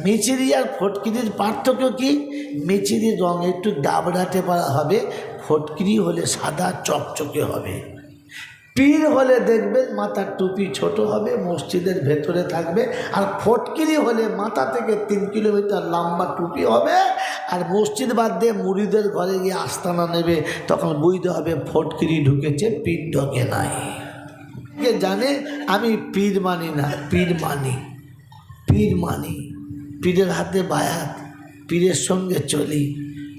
মিচিরি আর ফটকিরির পার্থক্য কি? মিচিরির রং একটু ডাবড়াটে পারা হবে, ফটকিরি হলে সাদা চকচকে হবে। পীর হলে দেখবেন মাথার টুপি ছোট হবে, মসজিদের ভেতরে থাকবে। আর ফটকিরি হলে মাথা থেকে 3 কিলোমিটার লম্বা টুপি হবে, আর মসজিদ বাদ দিয়ে মুরিদের ঘরে গিয়ে আস্তানা নেবে, তখন বুঝতে হবে ফটকিরি ঢুকেছে, পীর ঢোকে নাই। কে জানে আমি পীর মানি না, পীর মানি, পীর মানি, পীরের হাতে বায়াত, পীরের সঙ্গে চলি,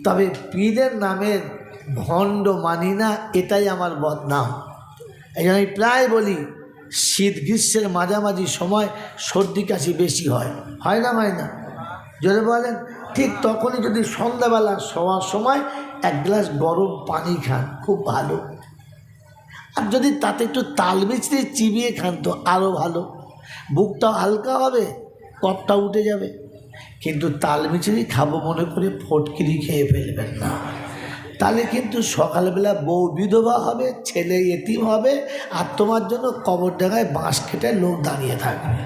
তবে পীরের নামের ভণ্ড মানি না, এটাই আমার বদনাম। এই জন্য আমি প্রায় বলি, শীত গ্রীষ্মের মাঝামাঝি সময় সর্দি কাশি বেশি হয়, হয় না হয় না? জোরে বলেন। ঠিক তখনই যদি সন্ধ্যাবেলা শোয়ার সময় 1 গ্লাস গরম পানি খান, খুব ভালো। আর যদি তাতে একটু তাল মিছরি চিবিয়ে খান তো আরও ভালো, বুকটাও হালকা হবে, কফটা উঠে যাবে। কিন্তু তাল মিছরি খাবো মনে করে ফটকিরি খেয়ে ফেলবেন না, তাহলে কিন্তু সকালবেলা বউ বিধবা হবে, ছেলে এতিম হবে, আর তোমার জন্য কবর ডাঙায় বাঁশ কেটে লোক দাঁড়িয়ে থাকবে।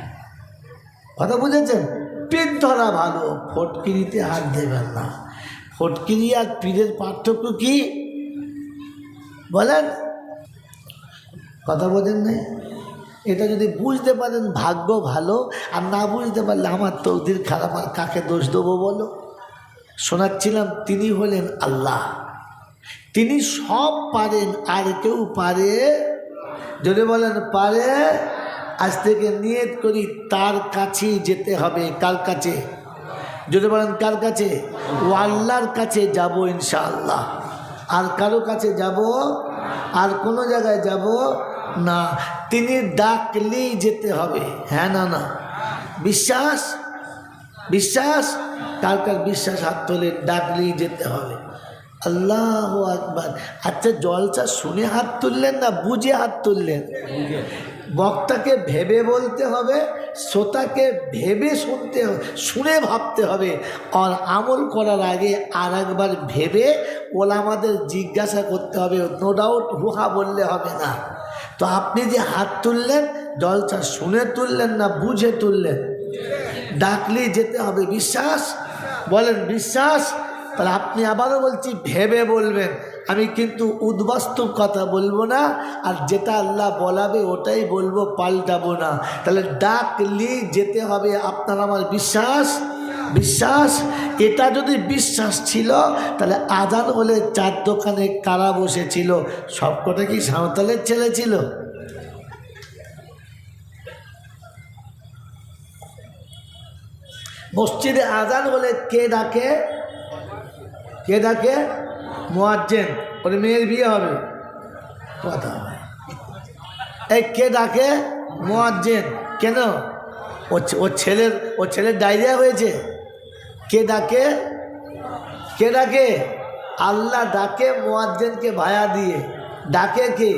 কথা বুঝেছেন? পীর ধরা ভালো, ফটকিরিতে হাত দেবেন না। ফটকিরি আর পীরের পার্থক্য কি বলেন? কথা বোঝেন নাই? এটা যদি বুঝতে পারেন ভাগ্য ভালো, আর না বুঝতে পারলে আমার তকদির খারাপ, আর কাকে দোষ দেবো বলো? শোনাচ্ছিলাম, তিনি হলেন আল্লাহ, তিনি সব পারেন, আর কেউ পারে? যদি বলেন পারে, আজ থেকে নিয়ত করি তার কাছেই যেতে হবে। কার কাছে? যদি বলেন কার কাছে? ও আল্লাহর কাছে যাব ইনশাআল্লাহ। আর কারো কাছে যাব? আর কোনো জায়গায় যাব না। তিনি ডাকলেই যেতে হবে, হ্যাঁ না না? বিশ্বাস? বিশ্বাস? কার কার বিশ্বাস হাত তোলে? ডাকলেই যেতে হবে। আল্লাহু আকবার। আচ্ছা, জলসা শুনে হাত তুললেন না বুঝে হাত তুললেন? বক্তাকে ভেবে বলতে হবে, শ্রোতাকে ভেবে শুনতে হবে, শুনে ভাবতে হবে। আর আমল করার আগে আর একবার ভেবে ওলামাদের জিজ্ঞাসা করতে হবে। নো ডাউট হুহা বললে হবে না। তো আপনি যে হাত তুললেন, জলসা শুনে তুললেন না বুঝে তুললেন? ডাকলেই যেতে হবে। বিশ্বাস? বলেন বিশ্বাস? তাহলে আপনি আবারও বলছি ভেবে বলবেন। আমি কিন্তু উদ্বাস্তব কথা বলবো না, আর যেটা আল্লাহ বলাবে ওটাই বলবো, পাল্টাবো না। তাহলে ডাকলেই যেতে হবে, আপনার আমার বিশ্বাস? বিশ্বাস? এটা যদি বিশ্বাস ছিল, তাহলে আজান হলে 4 দোকানে কারা বসেছিল? সবকটা কি সাঁওতালের ছেলে ছিল? মসজিদে আজান হলে কে ডাকে? কে ডাকে? মুয়াজ্জিন। ওর মেয়ের বিয়ে হবে, কথা হয়। এই কে ডাকে? মুয়াজ্জিন। কেন? ওর ছেলের ডায়রিয়া হয়েছে। কে ডাকে? কে ডাকে? আল্লাহ ডাকে মুয়াজ্জিনকে ভায়া দিয়ে। ডাকে কে?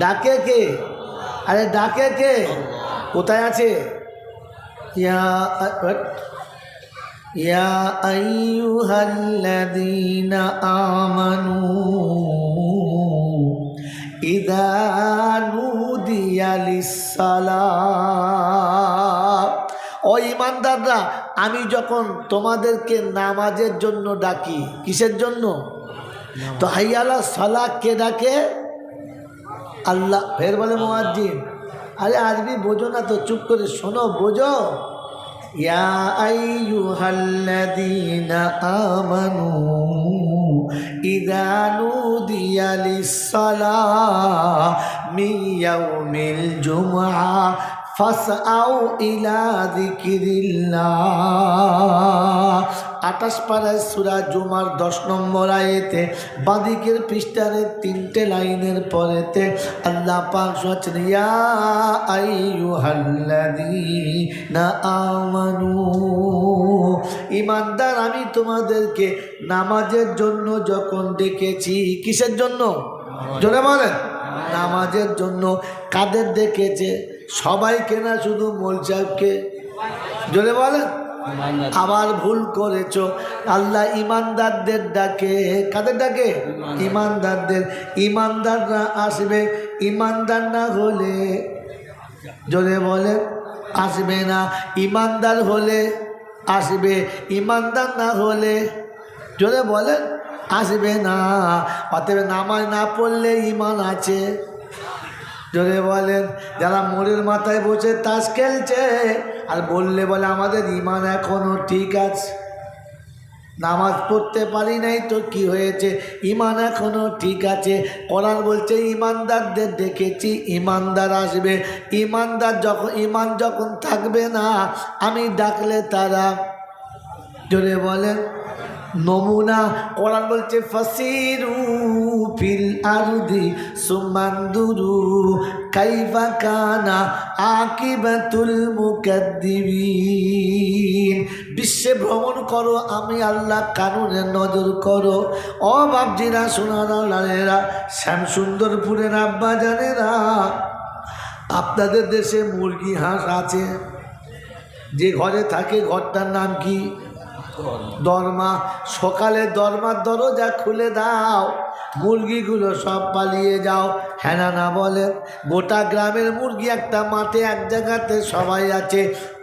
ডাকে কে? আরে ডাকে কে? কোথায় আছে? ইয়া আইয়ুহাল্লাযীনা আমানু ইযা নুদিয়া লিস-সালাত। ও ঈমানদাররা, আমি যখন তোমাদেরকে নামাজের জন্য ডাকি, কিসের জন্য? তো হাইয়া আলাস সালাহ কে ডাকে? আল্লাহ। ফের বলে মুয়াজ্জিন। আরে আরবি বোঝো না তো, চুপ করে শোনো, বোঝো। ইয়া আইয়ুহাল্লাযীনা আমানু ইযা নুদিয়া লিস-সালাহ মিন ইয়াউমিল জুমআ ফাসআউ ইলা যিকিরিল্লাহ। 28 পারায় সূরা জুমার 10 নম্বর আয়াতে বাঁদিকের পৃষ্ঠারে 3টে লাইনের পরেতে আল্লাহ পাক বলেছেন, ইয়া আইয়ুহাল্লাযীনা আমানু, ঈমানদার আমি তোমাদেরকে নামাজের জন্য যখন ডেকেছি। কিসের জন্য? জোরে বলেন। নামাজের জন্য। কাদের ডেকেছে? সবাইকে না, শুধু মৌল সাহেবকে? জোরে বলেন। আবার ভুল করেছ, আল্লাহ ঈমানদারদের ডাকে। কাদের ডাকে? ঈমানদারদের। ঈমানদাররা আসবে, ঈমানদার না হলে জোরে বলেন আসবে না। ঈমানদার হলে আসবে, ইমানদার না হলে জোরে বলেন আসবে না। অতএব নামাজ না পড়লে ইমান আছে? জোরে বলেন। যারা মোড়ের মাথায় বসে তাস খেলছে আর বললে বলে আমাদের ইমান এখনো ঠিক আছে, নামাজ পড়তে পারি নাই তো কি হয়েছে, ইমান এখনো ঠিক আছে। কোরআন বলছে ইমানদারদের দেখেছি, ইমানদার আসবে। ইমানদার যখন ইমান যখন থাকবে না, আমি ডাকলে তারা, জোরে বলেন, নমুনা। কোরআন বলছে ফাসিরু ফিল আরদি সুমানদুরু কাইফা কানা আকিবাতুল মুকাদ্দিবিন। বিশ্বে ভ্রমণ করো, আমি আল্লাহ কানুনে নজর করো। ও বাপজিরা, সোনারা, লালেরা, শ্যামসুন্দরপুরের আব্বা জানেরা, আপনাদের দেশে মুরগি হাঁস আছে? যে ঘরে থাকে ঘরটার নাম কি? দরমা। সকালে দরমার দরজা খুলে দাও, মুরগিগুলো সব পালিয়ে যাও। হ্যাঁ না বলেন? গোটা গ্রামের মুরগি একটা মাঠে এক জায়গাতে সবাই আছে,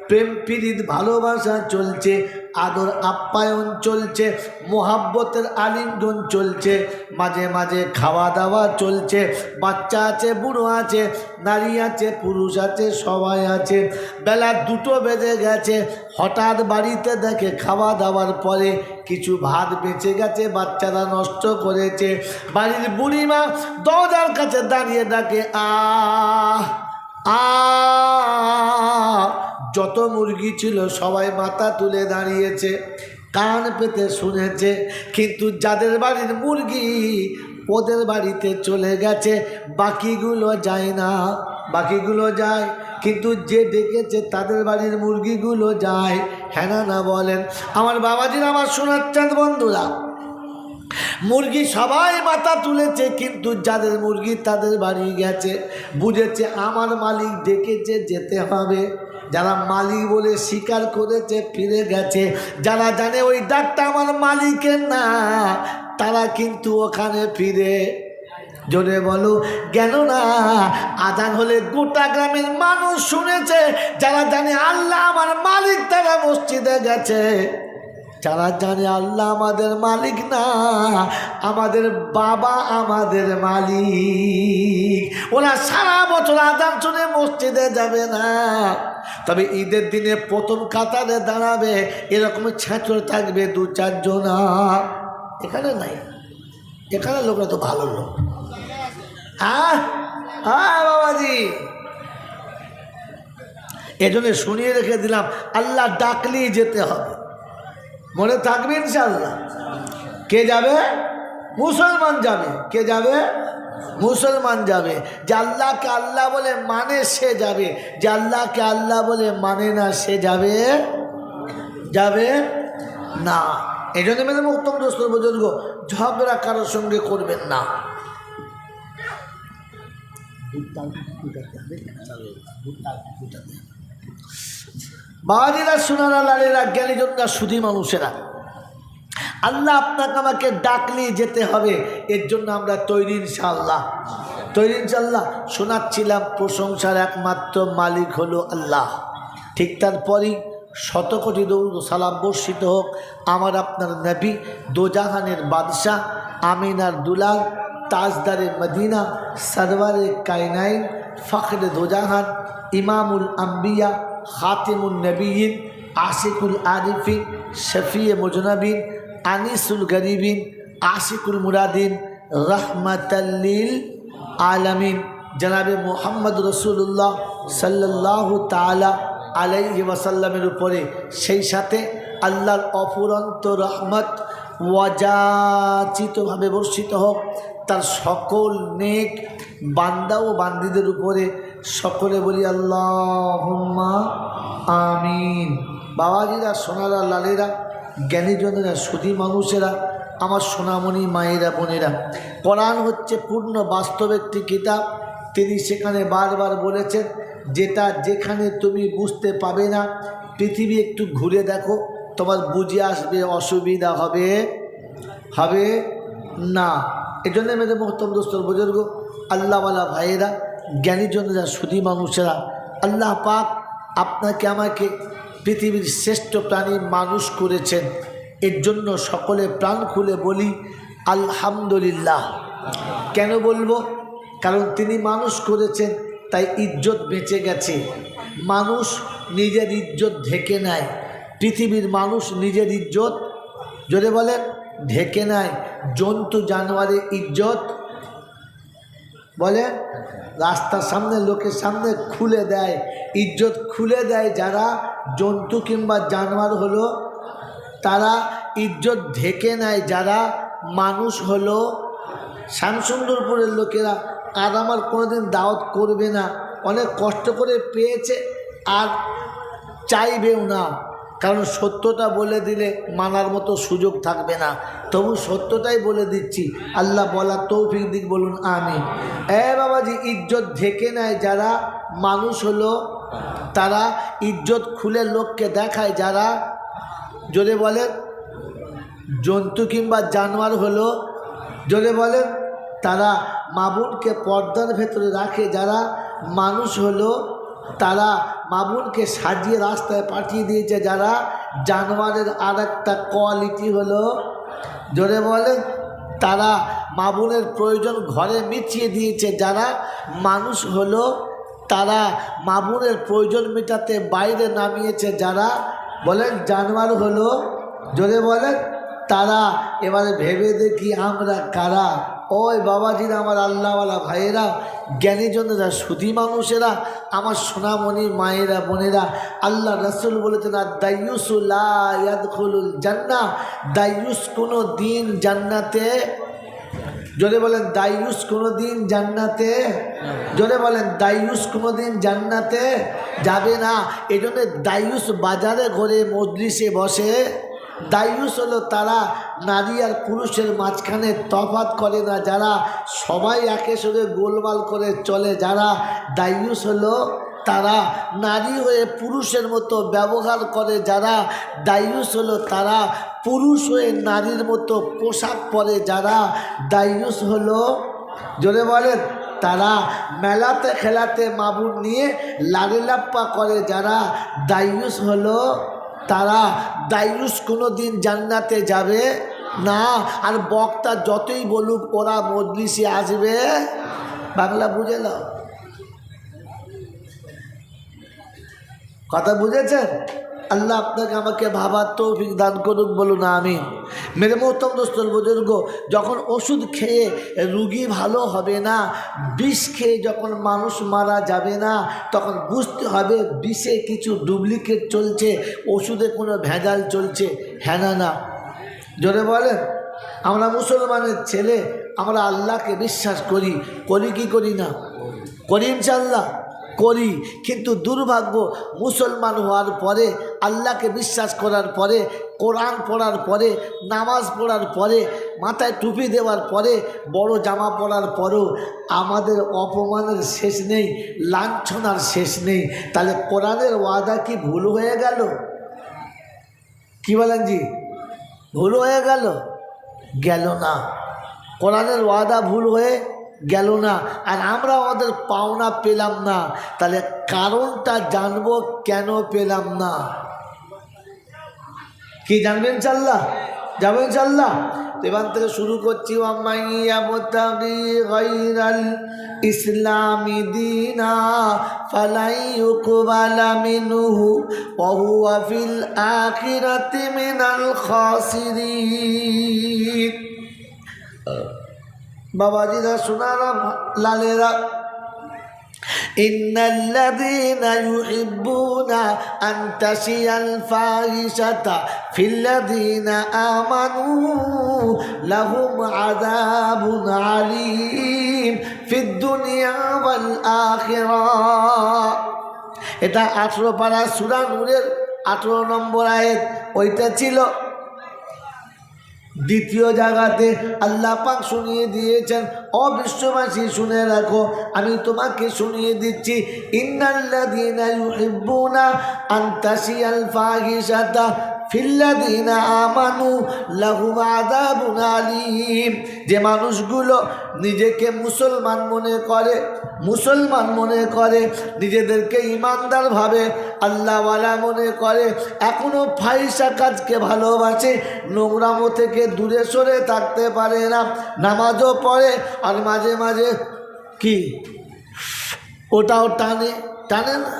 প্রেম প্রীতি ভালোবাসা চলছে, আদর আপ্যায়ন চলছে, মোহাব্বতের আলিঙ্গন চলছে, মাঝে মাঝে খাওয়া দাওয়া চলছে। বাচ্চা আছে, বুড়ো আছে, নারী আছে, পুরুষ আছে, সবাই আছে। বেলা 2টো বেজে গেছে, হঠাৎ বাড়িতে দেখে খাওয়া দাওয়ার পরে কিছু ভাত বেঁচে গেছে, বাচ্চারা নষ্ট করেছে। বাড়ির বুড়িমা দরজার কাছে দাঁড়িয়ে ডাকে আ আ। যত মুরগি ছিল সবাই মাথা তুলে দাঁড়িয়েছে, কান পেতে শুনেছে। কিন্তু যাদের বাড়ির মুরগি ওদের বাড়িতে চলে গেছে, বাকিগুলো যায় না। বাকিগুলো যায়, কিন্তু যে ডেকেছে তাদের বাড়ির মুরগিগুলো যায়। হ্যাঁ না বলেন? আমার বাবাজিরা, আমার শোনাচ্ছেন বন্ধুরা, মুরগি সবাই মাথা তুলেছে, কিন্তু যাদের মুরগি তাদের বাড়ি গেছে। বুঝেছে আমার মালিক ডেকেছে, যেতে হবে। যারা মালিক বলে স্বীকার করেছে ফিরে গেছে। যারা জানে ওই ডাকটা আমার মালিকের না, তারা কিন্তু ওখানে ফিরে, জোরে বলো, গেল না। আজান হলে গোটা গ্রামের মানুষ শুনেছে। যারা জানে আল্লাহ আমার মালিক, তারা মসজিদে গেছে। যারা জানে আল্লাহ আমাদের মালিক না, আমাদের বাবা আমাদের মালিক, ওরা সারা বছর আযান শুনে মসজিদে যাবে না, তবে ঈদের দিনে প্রথম কাতারে দাঁড়াবে। এরকম ছেঁচড় থাকবে 2-4 জন। এখানে নাই, এখানে লোকরা তো ভালো লোক। হ্যাঁ হ্যাঁ বাবাজি, এজন্য শুনিয়ে রেখে দিলাম, আল্লাহ ডাকলেই যেতে হবে। মনে থাকবে ইনশাআল্লাহ। কে যাবে? মুসলমান যাবে। কে যাবে? মুসলমান যাবে। যে আল্লাহকে আল্লাহ বলে মানে সে যাবে, যে আল্লাহকে আল্লাহ বলে মানে না সে যাবে যাবে না। এই জন্য মেয়েদের উত্তম দোস্ত বুজুর্গ, ঝগড়া কারোর সঙ্গে করবেন না। বাবাজিরা, সোনারা, লালেরা, জ্ঞানীজনরা, সুধী মানুষেরা, আল্লাহ আপনাকে আমাকে ডাকলেই যেতে হবে। এর জন্য আমরা তৈরি ইনশাআল্লাহ। তৈরি ইনশাআল্লাহ। শোনাচ্ছিলাম প্রশংসার একমাত্র মালিক হলো আল্লাহ। ঠিক তারপরই 100 কোটি দরুদ ও সালাম বর্ষিত হোক আমার আপনার নবী, দোজাহানের বাদশাহ, আমিনার দুলাল, তাজদারে মদিনা, সরওয়ারে কায়নাইন, ফখরে দোজাহান, ইমামুল আম্বিয়া, খাতিমুন নবীন, আশিকুল আরিফিন, শফিয়ে মুজনবিন, আনিসুল গরিবিন, আশিকুল মুরাদিন, রহমাতাল্লিল আলামিন, জনাবে মুহাম্মদ রসুল্লাহ সাল্লাল্লাহু তাআলা আলাইহি ওয়াসাল্লামের উপরে, সেই সাথে আল্লাহর অফুরন্ত রহমত ওয়াজাচিতভাবে বর্ষিত হোক তার সকল নেক বান্দা ও বান্দিদের উপরে। সকলে বলি আল্লাহুম্মা আমিন। বাবাজিরা, সোনারা, লালেরা, জ্ঞানীজনেরা, সুধী মানুষেরা, আমার সোনামণি মায়েরা, বোনেরা, কোরআন হচ্ছে পূর্ণ বাস্তব একটি কিতাব। তিনি সেখানে বারবার বলেছেন, যেটা যেখানে তুমি বুঝতে পাবে না, পৃথিবী একটু ঘুরে দেখো, তোমার বুঝে আসবে, অসুবিধা হবে হবে না। এই জন্য মেয়েদের মোহতম দোস্তর বুজুর্গ, আল্লাহওয়ালা ভাইয়েরা, জ্ঞানীজনেরা, সুধী মানুষেরা, আল্লাহ পাক আপনাকে আমাকে পৃথিবীর শ্রেষ্ঠ প্রাণী মানুষ করেছেন, এর জন্য সকলে প্রাণ খুলে বলি আলহামদুলিল্লাহ। কেন বলবো? কারণ তিনি মানুষ করেছেন, তাই ইজ্জত বেঁচে গেছে। মানুষ নিজের ইজ্জত ঢেকে নেয়, পৃথিবীর মানুষ নিজের ইজ্জত যদি বলেন ঢেকে নেয়। জন্তু জানোয়ারের ইজ্জত বলে রাস্তার সামনে লোকের সামনে খুলে দেয়, ইজ্জত খুলে দেয় যারা জন্তু কিংবা জানোয়ার হলো তারা, ইজ্জত ঢেকে নেয় যারা মানুষ হলো। শ্যামসুন্দরপুরের লোকেরা আর আমার কোনোদিন দাওয়াত করবে না, অনেক কষ্ট করে পেয়েছে আর চাইবেও না, কারণ সত্যটা বলে দিলে মানার মতো সুযোগ থাকবে না। তবু সত্যটাই বলে দিচ্ছি, আল্লাহ বলার তৌফিক দিক বলুন আমিন। বাবাজি, ইজ্জত ঢেকে নেয় যারা মানুষ হলো তারা, ইজ্জত খুলে লোককে দেখায় যারা যদি বলেন জন্তু কিংবা জানোয়ার হলো যদি বলেন তারা, মা বোনকে পর্দার ভেতরে রাখে যারা মানুষ হলো তারা, মা বোনকে সাজিয়ে রাস্তায় পাঠিয়ে দিয়েছে যারা জানোয়ারের আর একটা কোয়ালিটি হলো জোরে বলেন তারা, মা বোনের প্রয়োজন ঘরে মিটিয়ে দিয়েছে যারা মানুষ হলো তারা, মা বোনের প্রয়োজন মেটাতে বাইরে নামিয়েছে যারা বলেন জানোয়ার হলো জোরে বলেন তারা। এবারে ভেবে দেখি আমরা কারা? ওই বাবাজিরা, আমার আল্লাহওয়ালা ভাইয়েরা, জ্ঞানীজনেরা, সুধী মানুষেরা, আমার সোনামণি মায়েরা বোনেরা, আল্লাহ রসুল বলেছেন আর দায়ুসু লা ইয়াদখুলুল জান্নাহ, দায়ুস কোনো দিন জান্নাতে জোরে বলেন দায়ুস কোনো দিন জান্নাতে জোরে বলেন দায়ুস কোনো দিন জান্নাতে যাবে না। এই জন্য দায়ুস বাজারে ঘরে মজলিসে বসে। দায়ুস হলো তারা নারী আর পুরুষের মাঝখানে তফাৎ করে না, যারা সবাই একে সঙ্গে গোলমাল করে চলে যারা। দায়ুস হলো তারা নারী হয়ে পুরুষের মতো ব্যবহার করে যারা। দায়ুস হলো তারা পুরুষ হয়ে নারীর মতো পোশাক পরে যারা। দায়ুস হলো জোরে বলেন তারা মেলাতে খেলাতে মাবুন নিয়ে লাড়িলাপ্পা করে যারা। দায়ুস হলো তারা। দায়ুস কোনো দিন জান্নাতে যাবে না। আর বক্তা যতই বলুক ওরা মজলিসে আসবে, বাংলা বুঝে নাও, কথা বুঝেছেন? আল্লাহ আপনাকে আমাকে ভাবার তৌফিক দান করুক বলুন আমিন। মেরে মোহতরম দোস্তর বুজুর্গ, যখন ওষুধ খেয়ে রুগী ভালো হবে না, বিষ খেয়ে যখন মানুষ মারা যাবে না, তখন বুঝতে হবে বিষে কিছু ডুপ্লিকেট চলছে, ওষুধে কোনো ভেজাল চলছে। হ্যাঁ না না জোরে বলেন। আমরা মুসলমানের ছেলে, আমরা আল্লাহকে বিশ্বাস করি, করি কি করি না? করি ইনশাআল্লাহ করি। কিন্তু দুর্ভাগ্য, মুসলমান হওয়ার পরে, আল্লাহকে বিশ্বাস করার পরে, কোরআন পড়ার পরে, নামাজ পড়ার পরে, মাথায় টুপি দেওয়ার পরে, বড় জামা পরার পরেও আমাদের অপমানের শেষ নেই, লাঞ্ছনার শেষ নেই। তাহলে কোরআনের ওয়াদা কি ভুল হয়ে গেল? কি বলেন জি? ভুল হয়ে গেল? গেল না। কোরআনের ওয়াদা ভুল হয়ে গেল না। আর আমরা আমাদের পাওনা পেলাম না, তাহলে কারণটা জানবো কেন পেলাম না। কি জানবেন ইনশাআল্লাহ? যাবেন ইনশাআল্লাহ? এবার থেকে শুরু করছি। ওয়ামাইয়া মুতাগি গায়রাল ইসলামি দীনা ফালাই ইউকবালা মিনহু ওয়া হুয়া ফিল আখিরাতি মিনাল খাসিরিন। বাবাজিরা, সোনারা, লালেরা, ইন্নাল্লাযীনা ইউহিব্বুনা আন তাশিয়াল ফাহিশাতা ফিল্লাযীনা আমানু লাহুম আযাবুন আলীম ফিদ দুনিয়া ওয়াল আখিরাহ। এটা 18 পারা সূরা নূরের 18 নম্বর আয়াত। ওইটা ছিল দ্বিতীয় জায়গাতে আল্লাহ পাক শুনিয়ে দিয়েছেন ও বিশ্ববাসী শুনে রাখো, আমি তোমাকে শুনিয়ে দিচ্ছি, ইন্নাল্লাযীনা ইউহিব্বুনা আন তাশিয়াল ফাহিশাতা ফিল্লাযীনা আমানু লাহুম আযাবুন আলীম। যে মানুষগুলো নিজেকে মুসলমান মনে করে, নিজেদেরকে ইমানদার ভাবে, আল্লাহওয়ালা মনে করে, এখনো ফাহিশা কাজকে ভালোবাসে, নোংরামো থেকে দূরে সরে থাকতে পারে না, নামাজও পড়ে আর মাঝে মাঝে কি ওটাও টানে না,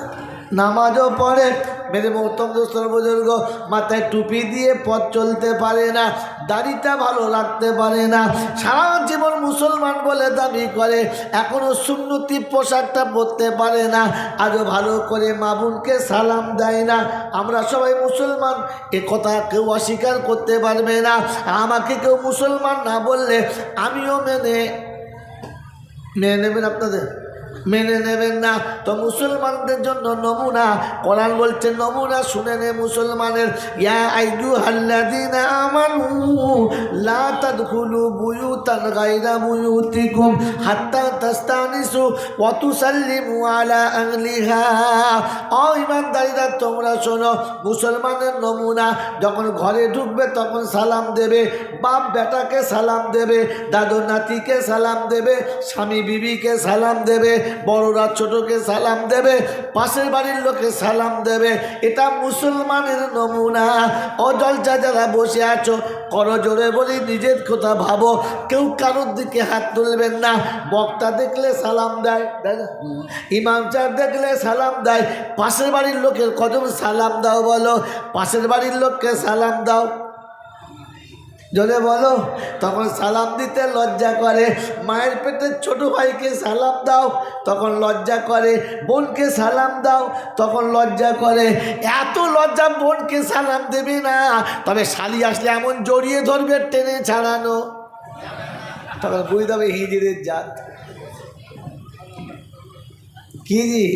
নামাজও পড়ে, মেরে মোহতম দোস্তর বুজুর্গ, মাথায় টুপি দিয়ে পথ চলতে পারে না, দাড়িটা ভালো লাগতে পারে না, সারা জীবন মুসলমান বলে দাবি করে, এখনো সুন্নতি পোশাকটা পরতে পারে না, আজও ভালো করে মা বোনকে সালাম দেয় না। আমরা সবাই মুসলমান, এ কথা কেউ অস্বীকার করতে পারবে না। আমাকে কেউ মুসলমান না বললে আমিও মেনে নেবেন, আপনাদের মেনে নেবেন না। তো মুসলমানদের জন্য নমুনা, কোরআন বলছে নমুনা শুনে নে মুসলমানের, ইয়া আইয়ুহাল্লাযীনা আমানু লা তাদখুলু বুয়ুতান গায়রা বুয়ুতিকুম হাত্তা তাস্তানিসু ওয়া তুসাল্লিমু আলা আহলিহা। ও ঈমানদাররা তোমরা শোনো, মুসলমানের নমুনা, যখন ঘরে ঢুকবে তখন সালাম দেবে, বাপ বেটাকে সালাম দেবে, দাদু নাতিকে সালাম দেবে, স্বামী বিবিকে সালাম দেবে, বড়রা ছোটকে সালাম দেবে, পাশের বাড়ির লোকে সালাম দেবে। এটা মুসলমানের নমুনা। অজলচা যারা বসে আছো, করো জোরে বলি, নিজের কথা ভাবো, কেউ কারোর দিকে হাত তুলবেন না। বক্তা দেখলে সালাম দেয়, ইমাম সাহেব দেখলে সালাম দেয়, পাশের বাড়ির লোকের কজন সালাম দাও বলো, পাশের বাড়ির লোককে সালাম দাও, জোরে বলো। তখন সালাম দিতে লজ্জা করে। মায়ের পেটের ছোট ভাইকে সালাম দাও, তখন লজ্জা করে। বোনকে সালাম দাও, তখন লজ্জা করে। এত লজ্জা, বোনকে সালাম দেবে না, তবে শালি আসলে এমন জড়িয়ে ধরবে, টেনে ছাড়ানো, তখন বুঝতে হবে হিজড়ের জাত। কি জি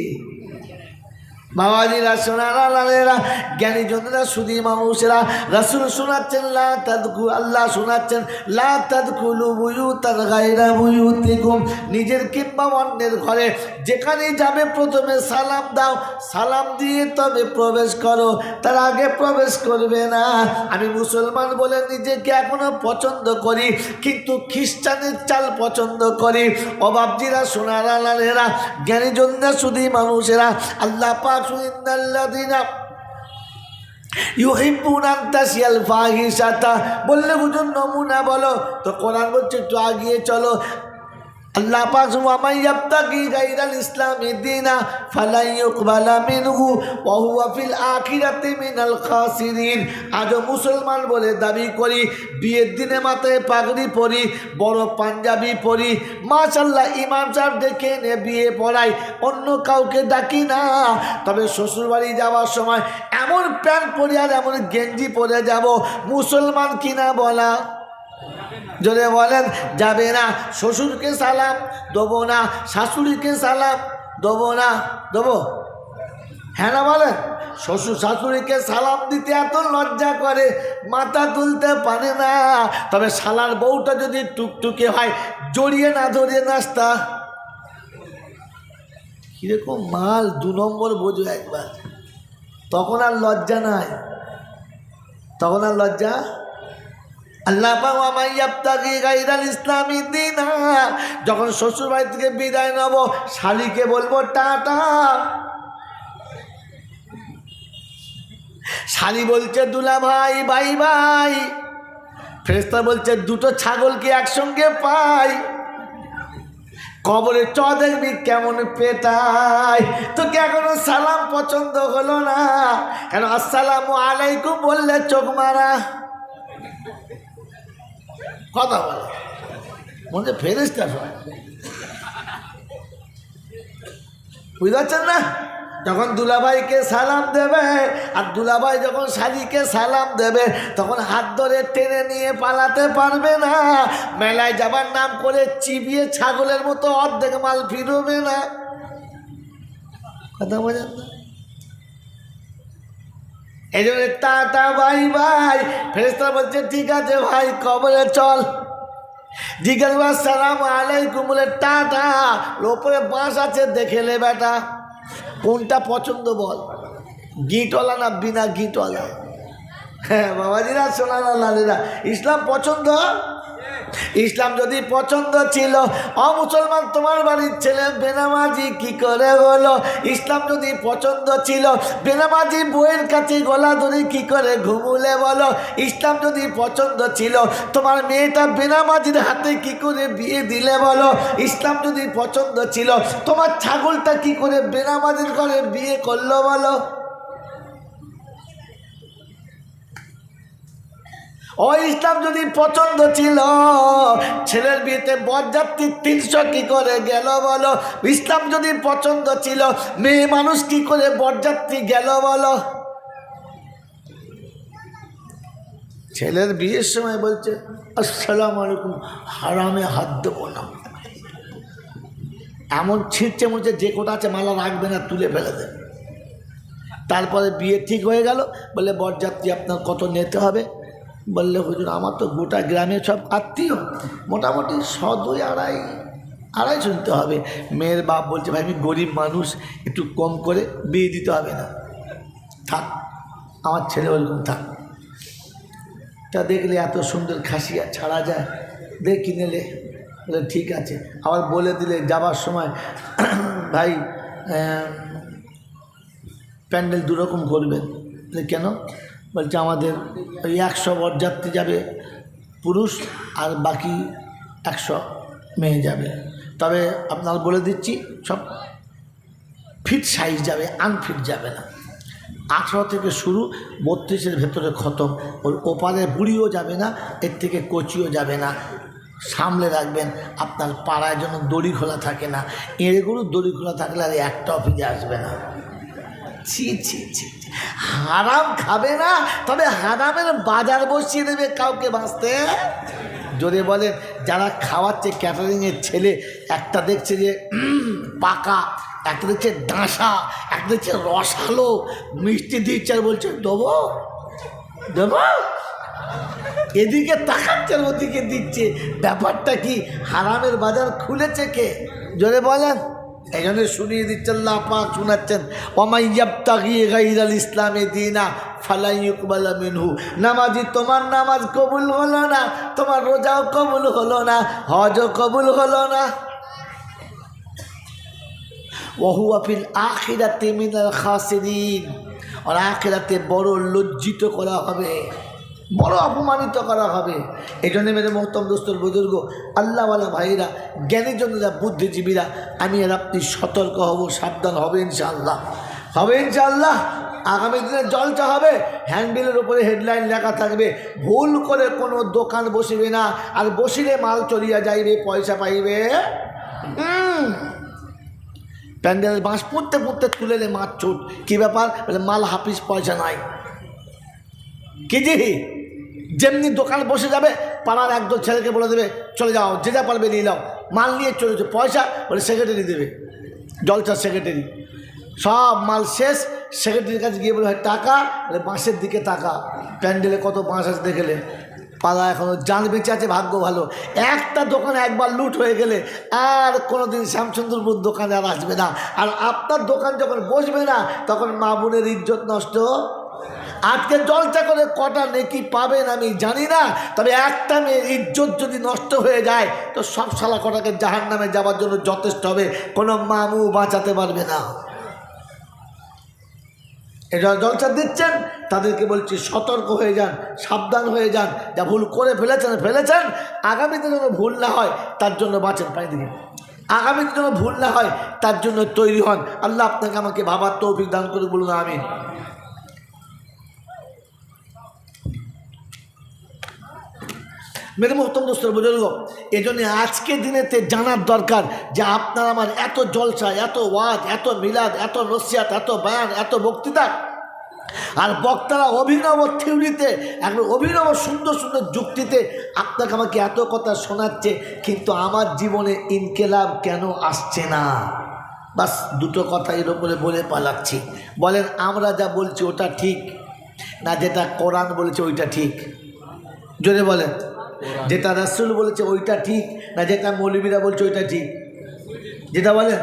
বাবাজিরা, সোনারা, লালেরা, জ্ঞানী জনেরা, সুদী মানুষেরা, রাসূল শোনাচ্ছেন লা তাদখুলু, আল্লাহ শোনাচ্ছেন লা তাদখুলু বুয়ুতান গায়রা বুয়ুতিকুম। নিজের কিংবা অন্যের ঘরে যেখানেই যাবে প্রথমে সালাম দাও, সালাম দিয়ে তবে প্রবেশ করো, তার আগে প্রবেশ করবে না। আমি মুসলমান বলে নিজেকে এখনো পছন্দ করি, কিন্তু খ্রিস্টানের চাল পছন্দ করি। অভাবজিরা, সোনারা, লালেরা, জ্ঞানী জনেরা, সুদী মানুষেরা, আল্লাহ পাক ইন্নাল্লাযীনা ইউহিব্বুনা আন তাশিয়াল ফাহিশাতা বললে হুজুর নমুনা বলো, তো কোরআন বলছে একটু আগিয়ে চলো। আল্লাহ পাক ওয়া মান ইয়াবতাগি গায়রাল ইসলামি দীনা ফালান ইউকবালা মিনহু ওয়া হুয়া ফিল আখিরাতি মিনাল খাসিরিন। আজও মুসলমান বলে দাবি করি, বিয়ের দিনে মাথায় পাগড়ি পরি, বড় পাঞ্জাবি পরি, মাশাআল্লাহ ইমাম সাহেব ডেকে এনে বিয়ে পড়াই, অন্য কাউকে ডাকি না। তবে শ্বশুরবাড়ি যাওয়ার সময় এমন প্যান্ট পরি আর এমন গেঞ্জি পরে যাব, মুসলমান কিনা বলা, জোরে বলেন, যাবে না। শ্বশুরকে সালাম দেবো না, শাশুড়িকে সালাম দেবো না, দেবো, হ্যাঁ না বলেন। শ্বশুর শাশুড়িকে সালাম দিতে এত লজ্জা করে, মাথা তুলতে পারে না। তবে শালার বউটা যদি টুকটুকে হয়, জড়িয়ে না ধরিয়ে নাস্তা, কিরকম মাল, 2 নম্বর বোঝো একবার, তখন আর লজ্জা নাই, তখন আর লজ্জা। আল্লাহ পাক ওয়া মান ইয়াবতাগি গায়রাল ইসলামি দীনা, যখন শ্বশুর বাড়ি থেকে বিদায় নেব, শালিকে বলবো টাটা। শালি বলছে দুলা ভাই, বাই বাই। ফেরেশতা বলছে দুটো ছাগলকে একসঙ্গে পাই, কবরে চ দেখবি কেমন পেটায়। তোকে এখনো সালাম পছন্দ হলো না কেন? আসসালামু আলাইকুম বললে চোখ মারা, কথা বলে মনে ফেরেশতা হয়, বুঝতে পারছেন না? যখন দুলাভাইকে সালাম দেবে, আর দুলাভাই যখন শালিকে সালাম দেবে, তখন হাত ধরে টেনে নিয়ে পালাতে পারবে না। মেলায় যাবার নাম করে চিবিয়ে ছাগলের মতো অর্ধেক মাল ফিরবে না, কথা বোঝেন না? এই জন্য টাটা বাই বাই। ফেরেশতা বলছে ঠিক আছে ভাই, কবরে চল। জিজ্ঞাসা আসসালামু আলাইকুম বলে টাটা, ওপরে বাঁশ আছে দেখে লে বেটা, কোনটা পছন্দ বল, গিটওয়ালা না বিনা গিটওয়ালা? হ্যাঁ বাবাজিরা, সোনারা লালেরা, ইসলাম পছন্দ? ইসলাম যদি পছন্দ ছিল, মুসলমান তোমার বাড়ির ছেলে বেনামাজি কি করে হলো? ইসলাম যদি পছন্দ ছিল, বেনামাজি বইয়ের কাছে গলা ধরে কি করে ঘুমুলে বলো? ইসলাম যদি পছন্দ ছিল, তোমার মেয়েটা বেনামাজির হাতে কি করে বিয়ে দিলে বলো? ইসলাম যদি পছন্দ ছিল, তোমার ছাগলটা কি করে বেনামাজির ঘরে বিয়ে করলো বলো? ও ইসলাম যদি পছন্দ ছিল, ছেলের বিয়েতে বরযাত্রী 300 কি করে গেল বলো? ইসলাম যদি পছন্দ ছিল, মেয়ে মানুষ কি করে বরযাত্রী গেল বলো? ছেলের বিয়ের সময় বলছে আসসালামু আলাইকুম, হারামে হাত দেবো না, এমন ছিঁড়ছে মনে যে কোটা আছে মালা রাখবে না, তুলে ফেলে দেবে। তারপরে বিয়ে ঠিক হয়ে গেল, বলে বরযাত্রী আপনার কত নিতে হবে? বললে হুজুর আমার তো গোটা গ্রামে সব আত্মীয়, মোটামুটি 100-250 শুনতে হবে। মেয়ের বাপ বলছে ভাই আমি গরিব মানুষ, একটু কম করে বিয়ে দিতে হবে না? থাক, আমার ছেলে ওরকম থাক। তা দেখলে এত সুন্দর খাসিয়া ছাড়া যায়, দেখ কিনে নে। বলে ঠিক আছে। আবার বলে দিলে যাবার সময় ভাই প্যান্ডেল দুরকম করবেন। কেন? বলছে আমাদের ওই 100 বরযাত্রী যাবে পুরুষ, আর বাকি 100 মেয়ে যাবে। তবে আপনার বলে দিচ্ছি সব ফিট সাইজ যাবে, আনফিট যাবে না। 18 থেকে শুরু, 32-এর ভেতরে খতম। ওর ওপারে বুড়িও যাবে না, এর থেকে কচিও যাবে না। সামলে রাখবেন, আপনার পাড়ায় যেন দড়ি খোলা থাকে না। এঁড়েগুলো দড়ি খোলা থাকলে আর একটাও ফিরে আসবে না। ছি ছি ছি, হারাম খাবে না, তবে হারামের বাজার বসিয়ে দেবে কাউকে বাঁচতে। যদি বলেন যারা খাওয়াচ্ছে ক্যাটারিংয়ের ছেলে, একটা দেখছে যে পাকা, একটা দেখছে ডাঁসা, একটা দেখছে রসালো, মিষ্টি দিচ্ছে আর বলছে দেবো দেবো, এদিকে তাকাচ্ছে আর ওদিকে দিচ্ছে। ব্যাপারটা কি? হারামের বাজার খুলেছে কে? জোরে বলেন। এই জন্য শুনিয়ে দিচ্ছেন, আল্লাহ পাক শোনাচ্ছেন, ওয়া ইয়াবতাগি গায়রাল ইসলামি দীনা ফালা ইউকবালা মিনহু। নামাজি তোমার নামাজ কবুল হলো না, তোমার রোজাও কবুল হলো না, হজও কবুল হলো না। ওয়া হুয়া ফিল আখিরাতি মিনাল খাসিরিন, আর আখিরাতে বড় লজ্জিত করা হবে, বড় অপমানিত করা হবে। এই জন্য মেরে মোহতম দোস্তর বুজুর্গ, আল্লাহওয়ালা ভাইরা, জ্ঞানীজনরা, বুদ্ধিজীবীরা, আমি আর আপনি সতর্ক হব, সাবধান হবে ইনশাআল্লাহ, হবে ইনশাআল্লাহ। আগামী দিনে জলসা হবে, হ্যান্ডবিলের উপরে হেডলাইন লেখা থাকবে, ভুল করে কোনো দোকান বসিবে না, আর বসিলে মাল চলিয়া যাইবে, পয়সা পাইবে। প্যান্ডেলের বাঁশ পুঁততে পুঁততে তুলে নে মাছ ছুট। কী ব্যাপার? মাল হাফিস, পয়সা নাই। কি জি, যেমনি দোকান বসে যাবে, পাড়ার একদল ছেলেকে বলে দেবে চলে যাও, যে যা পারবে নিয়ে নাও, মাল নিয়ে চলেছে, পয়সা বলে সেক্রেটারি দেবে, জলসার সেক্রেটারি। সব মাল শেষ, সেক্রেটারির কাছে গিয়ে বলে হয় টাকা, বলে বাঁশের দিকে টাকা, প্যান্ডেলে কত বাঁশ আছে দেখলে। পাড়া এখনও জান বেঁচে আছে, ভাগ্য ভালো। একটা দোকানে একবার লুট হয়ে গেলে আর কোনোদিন শ্যামচন্দ্রপুর দোকানে আর আসবে না। আর আপনার দোকান যখন বসবে না, তখন মা বোনের ইজ্জত নষ্ট। আজকে জলসা করে কটা নেকি পাবেন আমি জানি না, তবে একটা মেয়ের ইজ্জত যদি নষ্ট হয়ে যায়, তো সব শালা কটাকে জাহান্নামে যাওয়ার জন্য যথেষ্ট হবে, কোনো মামু বাঁচাতে পারবে না। এটা জলসা দিচ্ছেন, তাদেরকে বলছি সতর্ক হয়ে যান, সাবধান হয়ে যান। যা ভুল করে ফেলেছেন, আগামীতে যেন ভুল না হয় তার জন্য বাঁচেন। পাই দিকে আগামীতে যেন ভুল না হয় তার জন্য তৈরি হন। আল্লাহ আপনাকে আমাকে ভাবার তৌফিক দান করে, বলুন আমিন। মেরে মোহতম দোস্তর বুজুর্গ, এই জন্য আজকে দিনেতে জানার দরকার যে আপনার আমার এত জলসা, এত ওয়াজ, এত মিলাদ, এত নসিহাত, এত বয়ান, এত বক্তৃতা, আর বক্তারা অভিনব থিওরিতে, একবার অভিনব সুন্দর সুন্দর যুক্তিতে আপনাকে আমাকে এত কথা শোনাচ্ছে, কিন্তু আমার জীবনে ইনকেলাব কেন আসছে না? বাস দুটো কথা এর ওপরে বলে পালাচ্ছি। বলেন আমরা যা বলছি ওটা ঠিক না যেটা কোরআন বলেছে ওইটা ঠিক? জোরে বলেন। যেটা রাসূল বলেছে ওইটা ঠিক, না যেটা মৌলবীরা বলছে ওইটা ঠিক? যেটা বলেন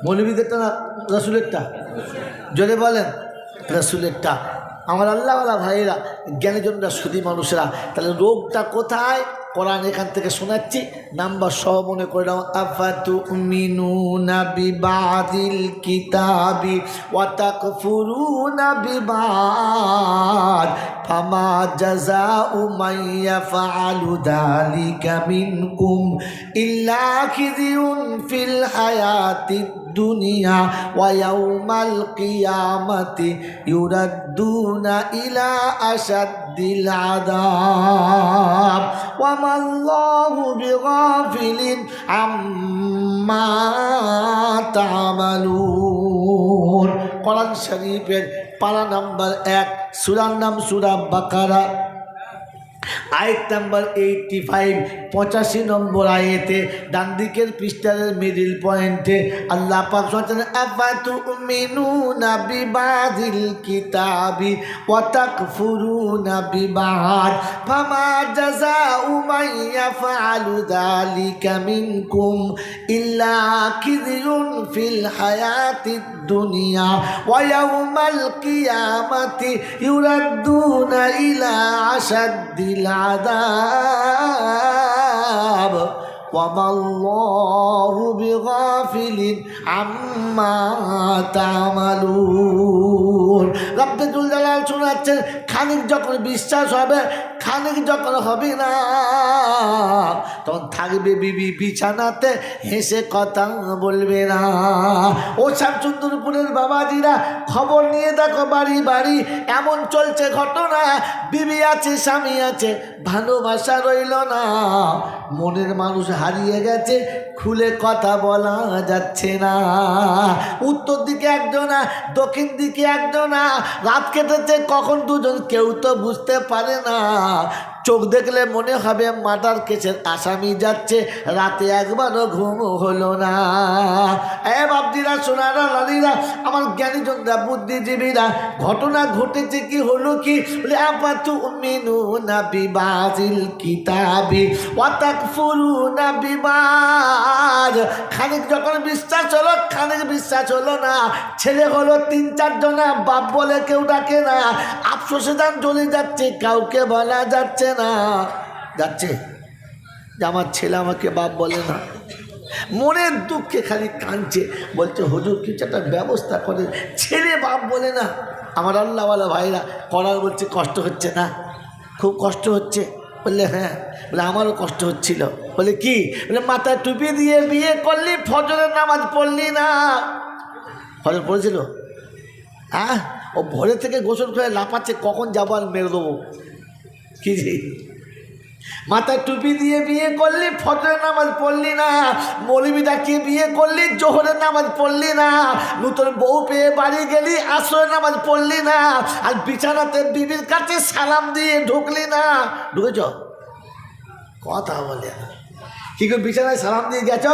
মৌলবীদেরটা না রাসূলেরটা? জোরে বলেন রাসূলেরটা। আমার আল্লাহওয়ালা ভাইয়েরা, জ্ঞানীজনরা, সুধী মানুষেরা, তাহলে রোগটা কোথায়? কোরআন এখান থেকে শোনাচ্ছি, নাম্বার সহ মনে করে নাও। আফাতুমিনুনা বিবাদিল কিতাবি ওয়া তাকফুরুনা বিবাদ ফামা জাযাউ মান ইয়াফআলু যালিকা মিনকুম ইল্লা খিযুন ফিল হায়াতিদ দুনিয়া ওয়া ইয়াউমাল কিয়ামাতি ইউরাদ্দুনা ইলা আশাদ্দিল আযাব ওয়া মাল্লাহু বিগাফিলিন আম্মা তা'মালুন। কোরআন শরীফের পারা নাম্বার 1, সূরার নাম সূরা বাকারা, আয়াত নাম্বার 85, 85 নম্বর আয়াতে ডান দিকের পৃষ্ঠার মিডল পয়েন্টে আল্লাহ পাক বলেন, আফাতুমিনুনা বিবাদিল কিতাবি ওয়া তাকফুরুনা বিবাদ ফামা জাযাউ মান ইয়াফআলু যালিকা মিনকুম ইল্লা খিযুন ফিল হায়াতিদ দুনিয়া ওয়া ইয়াউমাল কিয়ামাতি ইউরাদ্দুনা ইলা আশাদ্দিল العذاب وما الله بغافل عما تعملون। রব্বে জুল জালাল শোনাচ্ছেন, খানিক যখন বিশ্বাস হবে, খানিক যখন হবে না, তখন থাকবে বিবি বিছানাতে, হেসে কথা বলবে না। ও শামসুন্দরপুরের বাবাজিরা, খবর নিয়ে দেখো বাড়ি বাড়ি এমন চলছে ঘটনা, বিবি আছে, স্বামী আছে, ভালোবাসা রইল না, মনের মানুষ হারিয়ে গেছে, খুলে কথা বলা যাচ্ছে না। উত্তর দিকে একজনা, দক্ষিণ দিকে একজনা, রাত কেটেছে কখন দুজন কেউ তো বুঝতে পারে না। চোখ দেখলে মনে হবে মার্ডার কেসের আসামি যাচ্ছে, রাতে একবারও ঘুম হলো না। এ বাপজিরা, সোনারা, লালিরা, আমার জ্ঞানীজনরা, বুদ্ধিজীবীরা, ঘটনা ঘটেছে কি, হলো কি? বলে আফাতুমিনুনা বিবাদিল কিতাবি ওয়া তাকফুরুনা বিবাদ। খানিক যখন বিশ্বাস হলো, খানিক বিশ্বাস হলো না। ছেলে হলো 3-4 জনা, বাপ বলে কেউ ডাকে না, আফসোসে দান চলে যাচ্ছে, কাউকে বলা যাচ্ছে না। যাচ্ছে যে আমার ছেলে আমাকে বাপ বলে না, মনের দুঃখে খালি কাঁদছে, বলছে হুজুর কিছু একটা ব্যবস্থা করে, ছেলে বাপ বলে না। আমার আল্লাহওয়ালা ভাইরা করার বলছে কষ্ট হচ্ছে না? খুব কষ্ট হচ্ছে। বললে হ্যাঁ। বলে আমারও কষ্ট হচ্ছিল। বলে কি? বলে মাথায় টুপি দিয়ে বিয়ে করলি, ফজরের নামাজ পড়লি না। ফজর পড়েছিল? হ্যাঁ, ও ভোরে থেকে গোসল করে লাফাচ্ছে, কখন যাবো আর মেরে দেবো। কি যে মাথায় টুপি দিয়ে বিয়ে করলি, ফজরের নামাজ পড়লি না। মৌলবি ডাকিয়ে বিয়ে করলি, জোহরের নামাজ পড়লি না। নতুন বউ পেয়ে বাড়ি গেলি, আসরের নামাজ পড়লি না। আর বিছানাতে বিবির কাছে সালাম দিয়ে ঢুকলি না। ঢুকেছ? কথা বলে কি করে বিছানায় সালাম দিয়ে গেছ?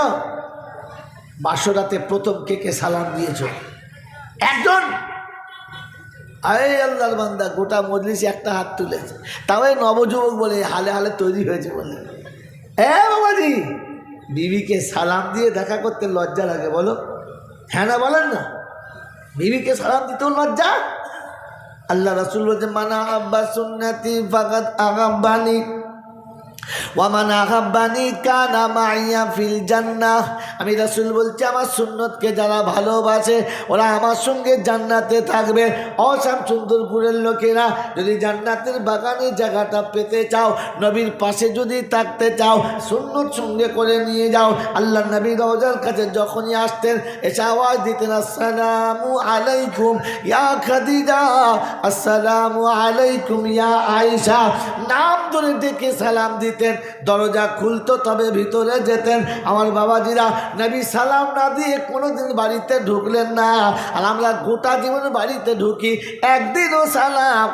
বাসরাতে প্রথম কে কে সালাম দিয়েছ? একজন? আরে আল্লাহর বান্দা, গোটা মজলিসে একটা হাত তুলেছে, তাও নবযুবক বলে হালে হালে তৈরি হয়েছে বলে। বাবাজি, বিবিকে সালাম দিয়ে দেখা করতে লজ্জা লাগে বলো? হ্যাঁ না বলেন না? বিবিকে সালাম দিতেও লজ্জা? আল্লাহ রাসূল বলছে, মানা আব্বা সুন্নতি ফাকাত আগাব্বানি ওয়ামান আহাব্বানি কানা মাইয়া ফিল জান্নাহ। আমি রাসূল বলছি, আমার সুন্নতকে যারা ভালোবাসে ওরা আমার সঙ্গে জান্নাতে থাকবে। শামসুন্দরপুরের লোকেরা, যদি জান্নাতের বাগানে জায়গাটা পেতে চাও, নবীর পাশে যদি থাকতে চাও, সুন্নত সঙ্গে করে নিয়ে যাও। আল্লাহ নবী রওজার কাছে যখনই আসতেন, এসে আওয়াজ দিতেন, আসসালামু আলাইকুম ইয়া খাদিজা, আসসালামু আলাইকুম ইয়া আয়েশা। নাম ধরে ডেকে সালাম দিতেন, দরজা খুলতো তবে ভিতরে যেতেন। আমার বাবাজিরা, নবী সালাম না দিয়ে কোনোদিন বাড়িতে ঢুকলেন না। আর আমরা গোটা জীবন বাড়িতে ঢুকি, একদিনও সালাম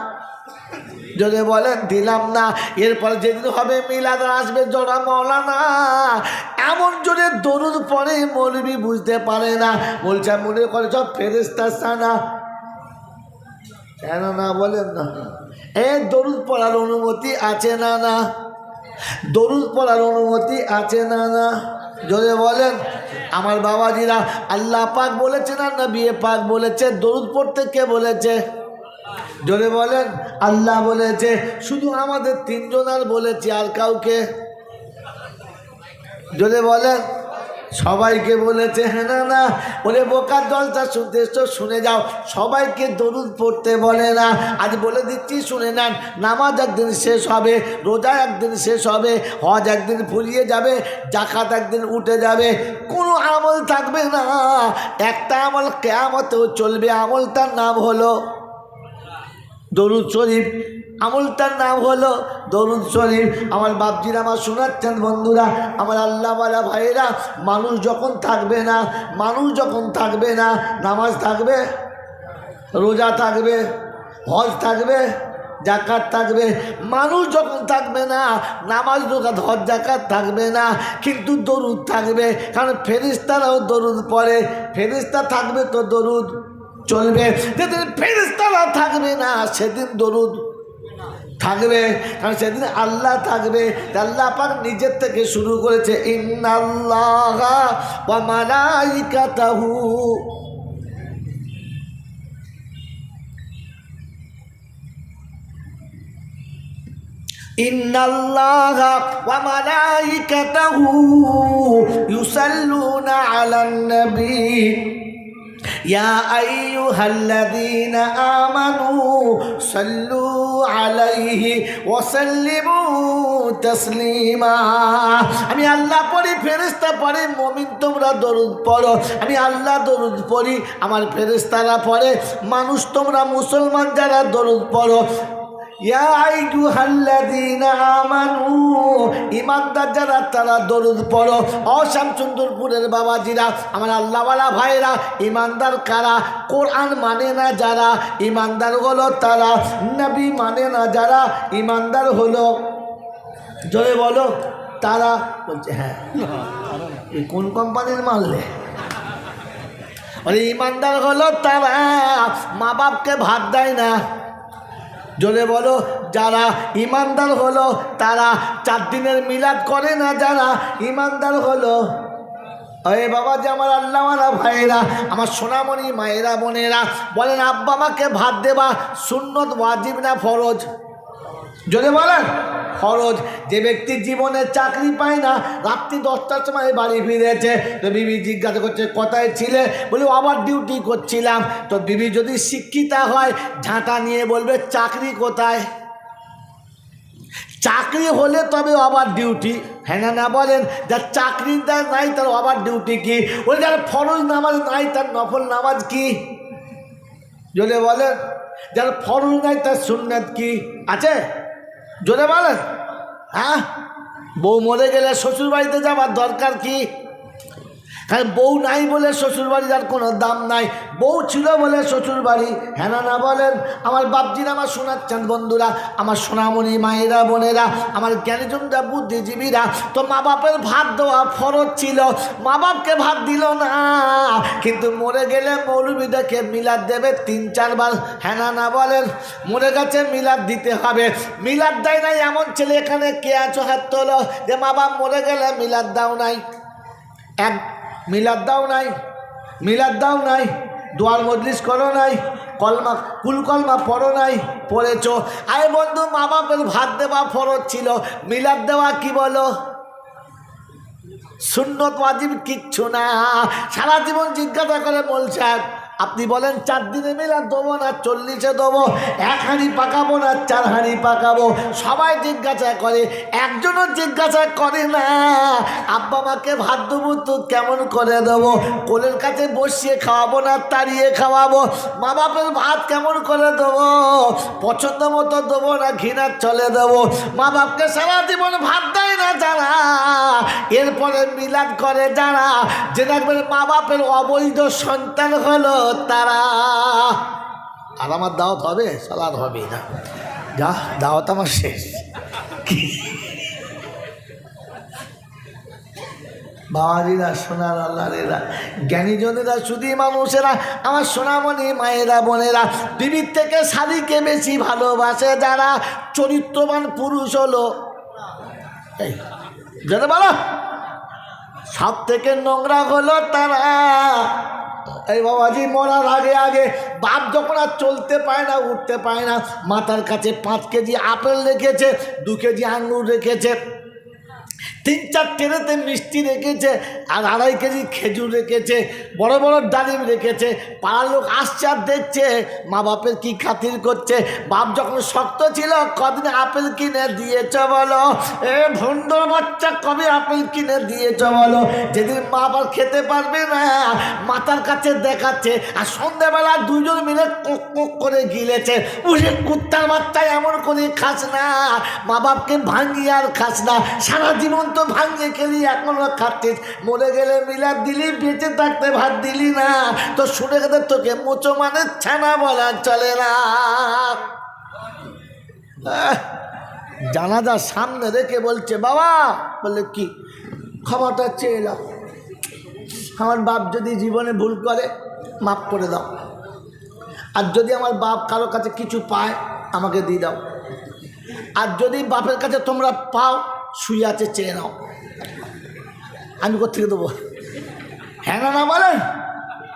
যদি বলেন দিলাম না। এরপরে যেদিন হবে মিলাদ আসবে, জোড়া মৌলানা এমন জোরে দরুদ পড়ে মৌলবি বুঝতে পারে না, বলছে মনে করে সব ফেরেশতা সানা। কেন না বলেন না? দরুদ পড়ার অনুমতি আছে না? না দরুদ পড়ার অনুমতি আছে না না? জোরে বলেন। আমার বাবাজিরা, আল্লাহ পাক বলেছে না নবী পাক বলেছে? দরুদ পড়তে কে বলেছে? জোরে বলেন। আল্লাহ বলেছে। শুধু আমাদের তিনজনের বলেছে, আর কাউকে? জোরে বলেন। সবাইকে বলেছে? হ্যাঁ না না? বলে বোকার জলসা শুনতে এসো, শুনে যাও, সবাইকে দরুদ পড়তে বলে না। আজ বলে দিচ্ছি, শুনে নেন। নামাজ একদিন শেষ হবে, রোজা একদিন শেষ হবে, হজ একদিন ফুরিয়ে যাবে, জাকাত একদিন উঠে যাবে, কোনো আমল থাকবে না। একটা আমল কিয়ামতেও চলবে, আমলটার নাম হলো দরুদ শরীফ। আমলটার নাম হলো দরুদ শরীফ। আমার বাপজিরা আমার শোনাচ্ছেন বন্ধুরা, আমার আল্লাহওয়ালা ভাইরা, মানুষ যখন থাকবে না, মানুষ যখন থাকবে না, নামাজ থাকবে, রোজা থাকবে, হজ থাকবে, জাকাত থাকবে। মানুষ যখন থাকবে না, নামাজ, রোজা, হজ, জাকাত থাকবে না, কিন্তু দরুদ থাকবে। কারণ ফেরেশতারাও দরুদ পড়ে। ফেরেশতা থাকবে তো দরুদ চলবে। যেদিন ফেরেশতারা থাকবে না, সেদিন দরুদ থাকবে। কারণ সেদিন আল্লাহ থাকবে। আল্লাহ পাক নিজের থেকে শুরু করেছে, ইন্নাল্লাহা ওয়া মালাইকাতাহু ইন্নাল্লাহা ওয়া মালাইকাতাহু ইউসাল্লুনা আলান নবী ইয়া আইয়ুহাল্লাযীনা আমানু সাল্লু আলাইহি ওয়া সাল্লিমু তাসলিমা। আমি আল্লাহ পড়ি, ফেরেশতা পড়ে, মুমিন তোমরা দরুদ পড়ো। আমি আল্লাহ দরুদ পড়ি, আমার ফেরেশতারা পড়ে, মানুষ তোমরা মুসলমান যারা দরুদ পড়ো। ইয়া আইয়ুহাল্লাযীনা আমানু, ঈমানদার যারা তারা দরুদ পড়ো। অশামচন্দ্রপুরের বাবাজিরা, আমার আল্লাহওয়ালা ভাইরা, ঈমানদার কারা? কোরআন মানে না যারা, ঈমানদার হলো তারা। নবী মানে না যারা, ঈমানদার হলো, জোরে বলো, তারা। বলছে হ্যাঁ, এই কোন কোম্পানির মারলে? ঈমানদার হলো তারা মা বাপকে ভাত দেয় না। জোরে বলো, যারা ঈমানদার হলো তারা 4 দিনের মিলাদ করে না। যারা ঈমানদার হলো, আরে বাবা যে আমার আল্লাহওয়ালা ভাইরা, আমার সোনামণি মায়েরা বোনেরা, বলেন আব্বা মাকে ভাত দেবা সুন্নত, ওয়াজিব না ফরজ? জোরে বলেন। ফরজ। যে ব্যক্তির জীবনে চাকরি পায় না, রাত্রি 10টার সময় বাড়ি ফিরেছে, তো বিবি জিজ্ঞাসা করছে কোথায় ছিলে? বলে আবার ডিউটি করছিলাম। তো বিবি যদি শিক্ষিতা হয়, ঝাঁটা নিয়ে বলবে চাকরি কোথায়? চাকরি হলে তবে আবার ডিউটি। হ্যাঁ না না বলেন? যার চাকরি নাই তার আবার ডিউটি কি? বলে যার ফরজ নামাজ নাই তার নফল নামাজ কি? জোরে বলেন। যার ফরজ নাই তার সুন্নাত কি আছে? জোরে বলেন। হ্যাঁ, বউ মরে গেলে শ্বশুর বাড়িতে যাবার দরকার কি? কারণ বউ নাই বলে শ্বশুর বাড়ি যার কোনো দাম নাই, বউ ছিল বলে শ্বশুর বাড়ি। হ্যাঁ না না বলেন? আমার বাপজিরা আমার শোনাচ্ছেন বন্ধুরা, আমার সোনামণি মায়েরা বোনেরা, আমার জ্ঞানীজনরা, বুদ্ধিজীবীরা, তো মা বাপের ভাত দেওয়া ফরজ ছিল, মা বাপকে ভাত দিল না, কিন্তু মরে গেলে মৌলবীটাকে মিলাদ দেবে 3-4 বার। হ্যাঁ না না বলেন? মরে গেছে, মিলাদ দিতে হবে। মিলাদ দেয় নাই এমন ছেলে এখানে কে আছো? হাত তোলো যে মা বাপ মরে গেলে মিলাদ দাও নাই। এক মিলাদ দাও নাই, মিলাদ দাও নাই, দোয়ার মজলিস করো নাই, কলমা কুল কলমা পড়ো নাই, পড়েছ। আরে বন্ধু, মা বাপের ভাত দেওয়া ফরজ ছিল, মিলাদ দেওয়া কি বলো? সুন্নত, ওয়াজিব কিচ্ছু না। সারা জীবন জিজ্ঞাসা করে বলছেন, আপনি বলেন 4 দিনে মিলাদ দেবো না 40-এ দেবো, 1 হাঁড়ি পাকাবো না 4 হাঁড়ি পাকাবো? সবাই জিজ্ঞাসা করে, একজনও জিজ্ঞাসা করে না আব্বা মাকে ভাত দেবো তো কেমন করে দেবো? কোলের কাছে বসিয়ে খাওয়াবো না তাড়িয়ে খাওয়াবো? মা বাপের ভাত কেমন করে দেবো? পছন্দ মতো দেবো না ঘৃণার চলে দেবো? মা বাপকে সারা জীবন ভাত দেয় না যারা, এরপরে মিলাদ করে যারা, যে দেখবেন মা বাপের অবৈধ সন্তান হলো তারা। আর আমার দাওয়াত হবে? সালাদ হবে না, যা দাওয়াত আমার শেষ। বাবাজিরা, সোনার আল্লাহরেরা, জ্ঞানীজনেরা, শুধু মানুষেরা, আমার সোনামণি মায়েরা বোনেরা, বিবির থেকে শাড়িকে বেশি ভালোবাসে যারা, চরিত্রবান পুরুষ হলো এই যেতে বলো, সব থেকে নোংরা হলো তারা। এই বাবাজি মরার আগে আগে বাপ যখন আর চলতে পায় না, উঠতে পায় না, মাথার কাছে 5 কেজি আপেল রেখেছে, 2 কেজি আঙ্গুর রেখেছে, 3-4 ট্রেনেতে মিষ্টি রেখেছে, আর 2.5 কেজি খেজুর রেখেছে, বড় বড় ডালিম রেখেছে। পাড়ার লোক আসছে আর দেখছে মা বাপের কি খাতির করছে। বাপ যখন শক্ত ছিল কদিন আপেল কিনে দিয়েছ বলো? এ ভণ্ডর বাচ্চা, কবে আপেল কিনে দিয়েছ বলো? যেদিন মা বাপ খেতে পারবে না মাথার কাছে দেখাচ্ছে, আর সন্ধ্যাবেলা 2 জন মিলে কোক কোক করে গিলেছে। উঠে কুত্তার বাচ্চা, এমন করে খাস না, মা বাপকে ভাঙিয়ে আর খাস না। সারা জীবন তো ভাঙিয়ে খেলি, এখনো খাচ্ছিস। মরে গেলে মিলাদ দিলি, বেঁচে থাকতে ভাত দিলি না। তো শুনে গেলে তোকে মোচো মানে ছানা বলা চলে না। জানাজার সামনে রেখে বলছে, বাবা, বললে কি? ক্ষমাটা চেয়ে এলাম, আমার বাপ যদি জীবনে ভুল করে মাফ করে দাও, আর যদি আমার বাপ কারো কাছে কিছু পায় আমাকে দিয়ে দাও, আর যদি বাপের কাছে তোমরা পাও শুয়ে আছে চেয়ে নাও, আমি কোথেকে দেবো? হ্যাঁ না বলেন?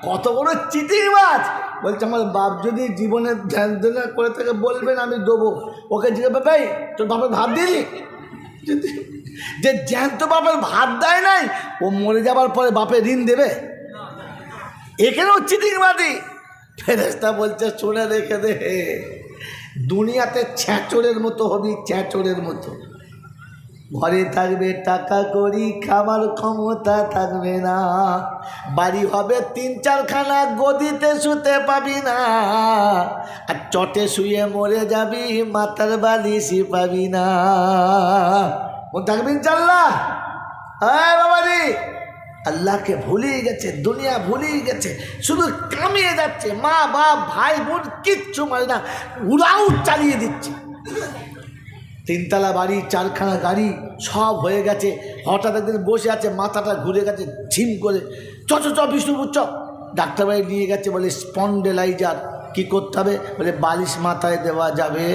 কত বড় চিটিংবাজ! বলছে আমার বাপ যদি জীবনে ধ্যান করে থাকে বলবেন, আমি দেবো। ওকে জিজ্ঞাসা, ভাই তোর বাপের ভাত দিলি? যে জ্যান্ত বাপের ভাত দেয় নাই, ও মরে যাবার পরে বাপের ঋণ দেবে? এখানেও চিটিংবাজি। ফেরেশতা বলছে, শুনে রেখে দে, দুনিয়াতে ছ্যাঁচড়ের মতো হবি, ছ্যাঁচড়ের মতো। ঘরে থাকবে টাকা করি, খাবার ক্ষমতা থাকবে না। বাড়ি হবে 3-4 খানা, গদিতে শুতে পাবি না। আর চটে শুয়ে মরে যাবি, মাথার বালিশই পাবি না। মন থাকবে ইনশাআল্লাহ? হ্যাঁ বাবাজি, আল্লাহকে ভুলেই গেছে, দুনিয়া ভুলেই গেছে, শুধু কামিয়ে যাচ্ছে। মা বাপ ভাই বোন কিচ্ছু মানে না, উড়াউ চালিয়ে দিচ্ছে। 3 তলা বাড়ি, 4 খানা গাড়ি, সব হয়ে গেছে। হঠাৎ একদিন বসে আছে, মাথাটা ঘুরে গেছে ঝিম করে। চ বিষ্ণুপুর চ। ডাক্তার বাড়ি নিয়ে গেছে, বলে স্পন্ডেলাইজার। কি করতে হবে? বলে বালিশ মাথায় দেওয়া যাবে